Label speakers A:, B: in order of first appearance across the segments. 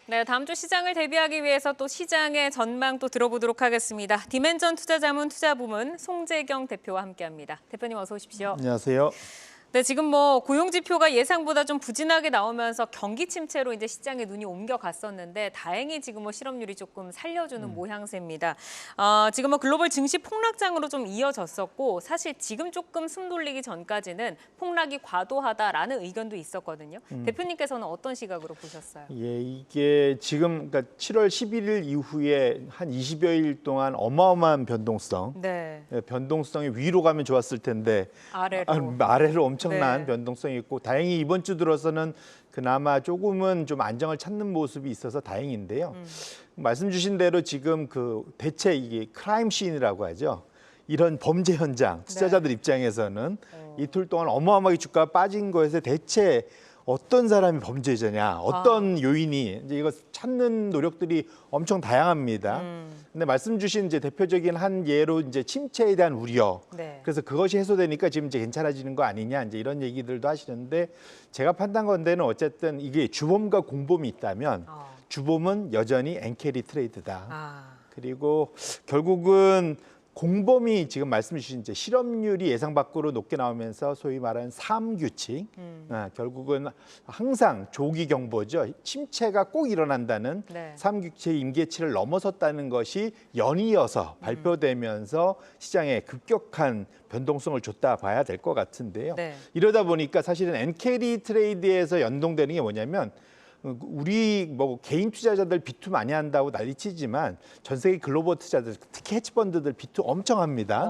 A: 네, 다음 주 시장을 대비하기 위해서 또 시장의 전망 또 들어보도록 하겠습니다. 디멘전 투자자문 투자부문 송재경 대표와 함께합니다. 대표님 어서 오십시오.
B: 안녕하세요.
A: 네, 지금 고용 지표가 예상보다 좀 부진하게 나오면서 경기 침체로 이제 시장에 눈이 옮겨갔었는데 다행히 지금 실업률이 조금 살려주는 모양새입니다. 지금 글로벌 증시 폭락장으로 좀 이어졌었고 사실 지금 조금 숨 돌리기 전까지는 폭락이 과도하다라는 의견도 있었거든요. 대표님께서는 어떤 시각으로 보셨어요?
B: 예, 이게 지금 그러니까 7월 11일 이후에 한 20여일 동안 어마어마한 변동성,
A: 네,
B: 변동성이 위로 가면 좋았을 텐데 아래로 엄청난
A: 네.
B: 변동성이 있고 다행히 이번 주 들어서는 그나마 조금은 좀 안정을 찾는 모습이 있어서 다행인데요. 말씀 주신 대로 지금 대체 이게 크라임 씬이라고 하죠. 이런 범죄 현장, 투자자들 입장에서는 이틀 동안 어마어마하게 주가가 빠진 거에서 대체 어떤 사람이 범죄자냐, 어떤 요인이 이제 이거 찾는 노력들이 엄청 다양합니다. 근데 말씀 주신 이제 대표적인 한 예로 이제 침체에 대한 우려.
A: 네.
B: 그래서 그것이 해소되니까 지금 이제 괜찮아지는 거 아니냐 이제 이런 얘기들도 하시는데 제가 판단한 데는 어쨌든 이게 주범과 공범이 있다면 주범은 여전히 엔캐리 트레이드다. 그리고 결국은 공범이 지금 말씀 주신 이제 실업률이 예상 밖으로 높게 나오면서 소위 말하는 3규칙, 결국은 항상 조기 경보죠. 침체가 꼭 일어난다는
A: 네.
B: 3규칙의 임계치를 넘어섰다는 것이 연이어서 발표되면서 시장에 급격한 변동성을 줬다 봐야 될 것 같은데요.
A: 네.
B: 이러다 보니까 사실은 엔캐리 트레이드에서 연동되는 게 뭐냐면 우리 개인 투자자들 비투 많이 한다고 난리치지만 전 세계 글로벌 투자자들 특히 헤지펀드들 비투 엄청 합니다.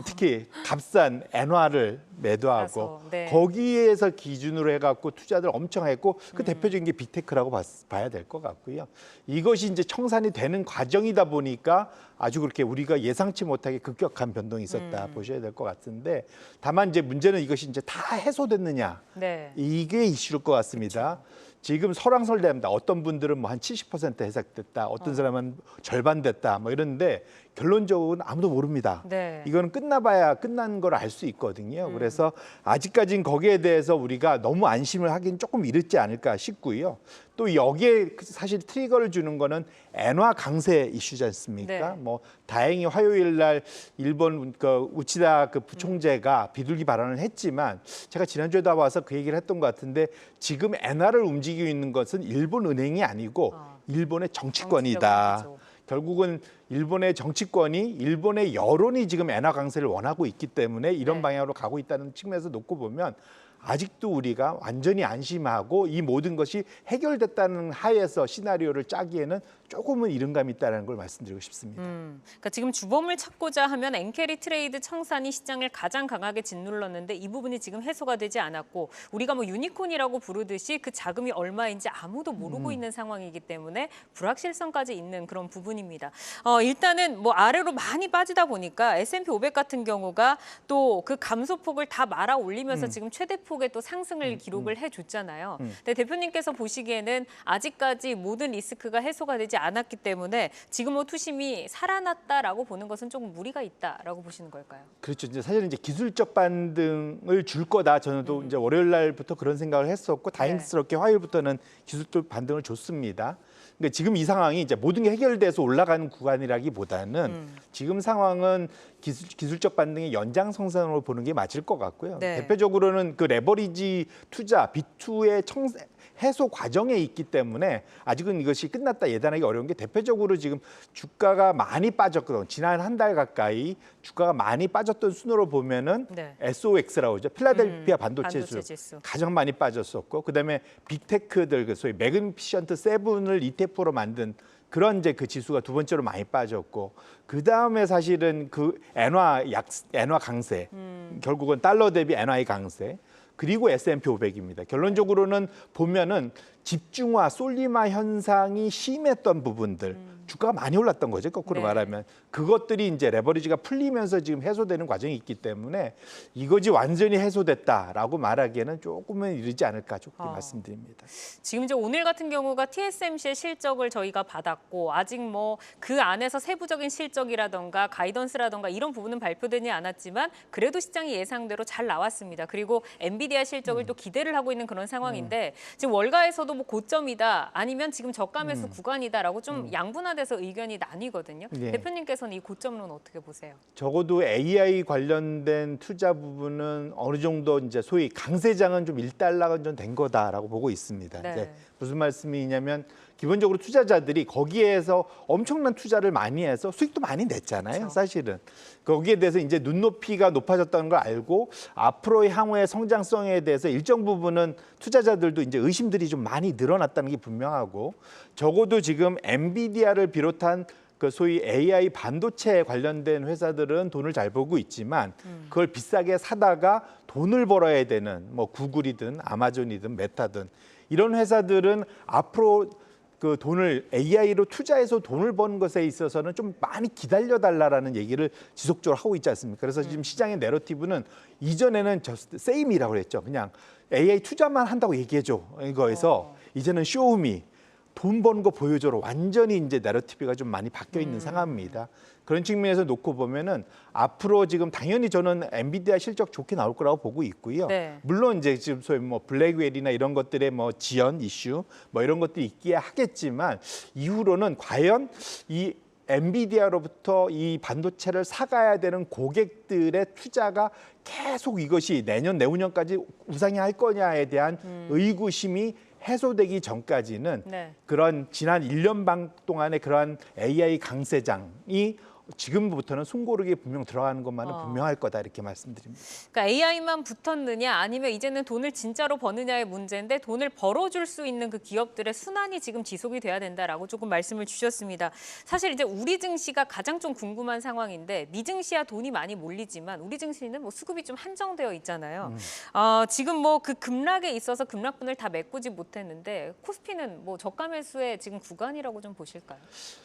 B: 특히 값싼 엔화를 매도하고
A: 네.
B: 거기에서 기준으로 해갖고 투자들 엄청 했고 그 대표적인 게 빅테크라고 봐야 될 것 같고요. 이것이 이제 청산이 되는 과정이다 보니까 아주 그렇게 우리가 예상치 못하게 급격한 변동이 있었다 보셔야 될 것 같은데 다만 이제 문제는 이것이 이제 다 해소됐느냐
A: 네.
B: 이게 이슈일 것 같습니다. 지금 설왕설래합니다. 어떤 분들은 뭐 한 70% 해석됐다, 어떤 사람은 절반 됐다, 뭐 이런데 결론적으로는 아무도 모릅니다.
A: 네.
B: 이거는 끝나봐야 끝난 걸 알 수 있거든요. 그래서 아직까지는 거기에 대해서 우리가 너무 안심을 하긴 조금 이르지 않을까 싶고요. 또 여기에 사실 트리거를 주는 거는 엔화 강세 이슈지 않습니까?
A: 네.
B: 뭐 다행히 화요일 날 일본 우치다 부총재가 비둘기 발언을 했지만 제가 지난주에도 와서 그 얘기를 했던 것 같은데 지금 엔화를 움직이고 있는 것은 일본 은행이 아니고 일본의 정치권이다. 결국은 일본의 정치권이 일본의 여론이 지금 엔화 강세를 원하고 있기 때문에 이런 방향으로 가고 있다는 측면에서 놓고 보면 아직도 우리가 완전히 안심하고 이 모든 것이 해결됐다는 하에서 시나리오를 짜기에는 조금은 이른 감이 있다는 걸 말씀드리고 싶습니다.
A: 그러니까 지금 주범을 찾고자 하면 엔캐리 트레이드 청산이 시장을 가장 강하게 짓눌렀는데 이 부분이 지금 해소가 되지 않았고 우리가 유니콘이라고 부르듯이 그 자금이 얼마인지 아무도 모르고 있는 상황이기 때문에 불확실성까지 있는 그런 부분입니다. 일단은 아래로 많이 빠지다 보니까 S&P 500 같은 경우가 또 그 감소폭을 다 말아 올리면서 지금 최대폭의 또 상승을 기록을 해줬잖아요. 근데 대표님께서 보시기에는 아직까지 모든 리스크가 해소가 되지 않았기 때문에 지금 투심이 살아났다라고 보는 것은 조금 무리가 있다라고 보시는 걸까요? 그렇죠.
B: 이제 사실은 이제 기술적 반등을 줄 거다. 저는 또 이제 월요일 날부터 그런 생각을 했었고 다행스럽게 화요일부터는 기술적 반등을 줬습니다. 근데 지금 이 상황이 이제 모든 게 해결돼서 올라가는 구간이라기보다는 지금 상황은 기술적 반등의 연장선상으로 보는 게 맞을 것 같고요.
A: 네.
B: 대표적으로는 그 레버리지 투자 B2의 해소 과정에 있기 때문에 아직은 이것이 끝났다 예단하기 어려운 게 대표적으로 지금 주가가 많이 빠졌거든요. 지난 한 달 가까이 주가가 많이 빠졌던 순으로 보면은 SOX라고 하죠. 필라델피아 반도체 지수 가장 많이 빠졌었고 그다음에 빅테크들 소위 매그니피션트 7을 ETF로 만든 그런 이제 그 지수가 두 번째로 많이 빠졌고 그 다음에 사실은 그 엔화 강세 결국은 달러 대비 엔화의 강세 그리고 S&P 500입니다. 결론적으로는 보면은 집중화, 솔리마 현상이 심했던 부분들, 주가가 많이 올랐던 거죠. 거꾸로
A: 네.
B: 말하면 그것들이 이제 레버리지가 풀리면서 지금 해소되는 과정이 있기 때문에 이것이 완전히 해소됐다라고 말하기에는 조금은 이르지 않을까 조금 말씀드립니다.
A: 지금 이제 오늘 같은 경우가 TSMC의 실적을 저희가 받았고 아직 뭐 그 안에서 세부적인 실적이라던가 가이던스라던가 이런 부분은 발표되지 않았지만 그래도 시장이 예상대로 잘 나왔습니다. 그리고 엔비디아 실적을 또 기대를 하고 있는 그런 상황인데 지금 월가에서도 뭐 고점이다 아니면 지금 저가 매수 구간이다라고 좀 양분화돼서 의견이 나뉘거든요.
B: 예.
A: 대표님께서는 이 고점론 어떻게 보세요?
B: 적어도 AI 관련된 투자 부분은 어느 정도 이제 소위 강세장은 좀 일단락은 된 거다라고 보고 있습니다.
A: 네.
B: 이제 무슨 말씀이냐면 기본적으로 투자자들이 거기에서 엄청난 투자를 많이 해서 수익도 많이 냈잖아요.
A: 그렇죠.
B: 사실은 거기에 대해서 이제 눈높이가 높아졌다는 걸 알고 앞으로의 향후의 성장성에 대해서 일정 부분은 투자자들도 이제 의심들이 좀 많이 늘어났다는 게 분명하고 적어도 지금 엔비디아를 비롯한 그 소위 AI 반도체 관련된 회사들은 돈을 잘 벌고 있지만 그걸 비싸게 사다가 돈을 벌어야 되는 뭐 구글이든 아마존이든 메타든 이런 회사들은 앞으로 그 돈을 AI로 투자해서 돈을 버는 것에 있어서는 좀 많이 기다려달라는 얘기를 지속적으로 하고 있지 않습니까? 그래서 지금 시장의 내러티브는 이전에는 just same이라고 그랬죠. 그냥 AI 투자만 한다고 얘기해줘 이거에서 이제는 쇼미 돈 버는 거 보여줘로 완전히 이제 내러티브가 좀 많이 바뀌어 있는 상황입니다. 그런 측면에서 놓고 보면은 앞으로 지금 당연히 저는 엔비디아 실적 좋게 나올 거라고 보고 있고요.
A: 네.
B: 물론 이제 지금 소위 뭐 블랙웰이나 이런 것들의 뭐 지연 이슈 뭐 이런 것들이 있기야 하겠지만 이후로는 과연 이 엔비디아로부터 이 반도체를 사가야 되는 고객들의 투자가 계속 이것이 내년 내후년까지 우상향할 거냐에 대한 의구심이 해소되기 전까지는
A: 네.
B: 그런 지난 1년 반 동안의 그러한 AI 강세장이 지금부터는 숨고르기에 분명 들어가는 것만은 분명할 거다 이렇게 말씀드립니다.
A: 그러니까 AI만 붙었느냐 아니면 이제는 돈을 진짜로 버느냐의 문제인데 돈을 벌어줄 수 있는 그 기업들의 순환이 지금 지속이 돼야 된다라고 조금 말씀을 주셨습니다. 사실 이제 우리 증시가 가장 좀 궁금한 상황인데 미증시야 돈이 많이 몰리지만 우리 증시는 뭐 수급이 좀 한정되어 있잖아요. 지금 뭐 그 급락에 있어서 급락분을 다 메꾸지 못했는데 코스피는 뭐 저가 매수의 지금 구간이라고 좀 보실까요?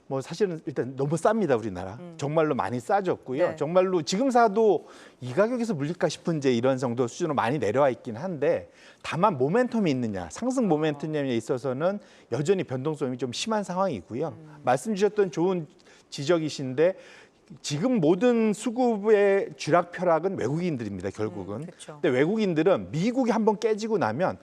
B: 뭐 사실은 일단 너무 쌉니다 우리나라. 정말로 많이 싸졌고요.
A: 네.
B: 정말로 지금 사도 이 가격에서 물릴까 싶은 이제 이런 정도 수준으로 많이 내려와 있긴 한데 다만 모멘텀이 있느냐 상승 모멘텀에 있어서는 여전히 변동성이 좀 심한 상황이고요. 말씀 주셨던 좋은 지적이신데 지금 모든 수급의 쥐락펴락은 외국인들입니다. 결국은.
A: 그렇죠.
B: 근데 외국인들은 미국이 한번 깨지고 나면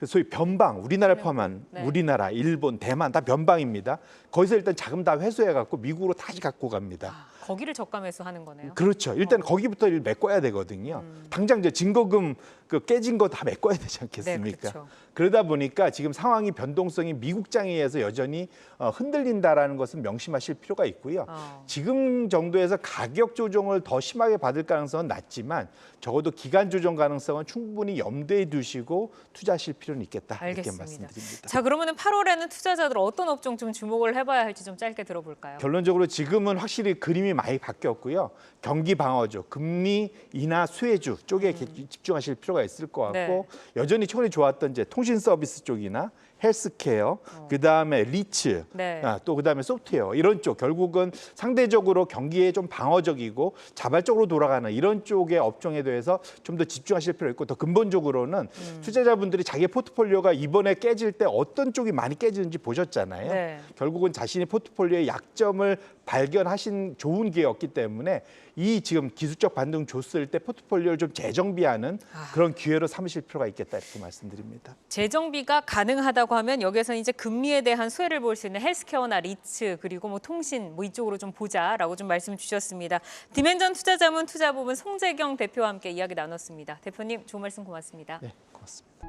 B: 소위 변방, 우리나라를 포함한
A: 네.
B: 우리나라, 일본, 대만 다 변방입니다. 거기서 일단 자금 다 회수해 갖고 미국으로 다시 갖고 갑니다.
A: 거기를 저가 매수하는 거네요.
B: 그렇죠. 일단 거기부터 메꿔야 되거든요. 당장 이제 증거금 그 깨진 거 다 메꿔야 되지 않겠습니까?
A: 네, 그렇죠.
B: 그러다 보니까 지금 상황이 변동성이 미국장에 의해서 여전히 흔들린다라는 것은 명심하실 필요가 있고요. 지금 정도에서 가격 조정을 더 심하게 받을 가능성은 낮지만 적어도 기간 조정 가능성은 충분히 염두에 두시고 투자하실 필요는 있겠다. 이렇게
A: 알겠습니다.
B: 말씀드립니다.
A: 자, 그러면은 8월에는 투자자들 어떤 업종 좀 주목을 해봐야 할지 좀 짧게 들어볼까요?
B: 결론적으로 지금은 확실히 그림이 많이 바뀌었고요. 경기 방어주, 금리 인하 수혜주 쪽에 집중하실 필요가 있을 것 같고
A: 네.
B: 여전히 최근에 좋았던 이제 통신 서비스 쪽이나 헬스케어, 그다음에 리츠,
A: 네.
B: 또 그다음에 소프트웨어 이런 쪽 결국은 상대적으로 경기에 좀 방어적이고 자발적으로 돌아가는 이런 쪽의 업종에 대해서 좀 더 집중하실 필요 있고 더 근본적으로는 투자자분들이 자기 포트폴리오가 이번에 깨질 때 어떤 쪽이 많이 깨지는지 보셨잖아요.
A: 네.
B: 결국은 자신의 포트폴리오의 약점을 발견하신 좋은 기회였기 때문에 이 지금 기술적 반등 줬을 때 포트폴리오를 좀 재정비하는 그런 기회로 삼으실 필요가 있겠다 이렇게 말씀드립니다.
A: 재정비가 가능하다고 하면 여기서 이제 금리에 대한 수혜를 볼 수 있는 헬스케어나 리츠 그리고 뭐 통신 뭐 이쪽으로 좀 보자라고 좀 말씀 주셨습니다. 디멘전 투자자문 투자부문 송재경 대표와 함께 이야기 나눴습니다. 대표님 좋은 말씀 고맙습니다.
B: 네, 고맙습니다.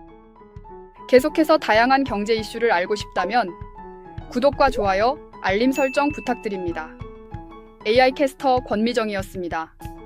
C: 계속해서 다양한 경제 이슈를 알고 싶다면 구독과 좋아요, 알림 설정 부탁드립니다. AI 캐스터 권미정이었습니다.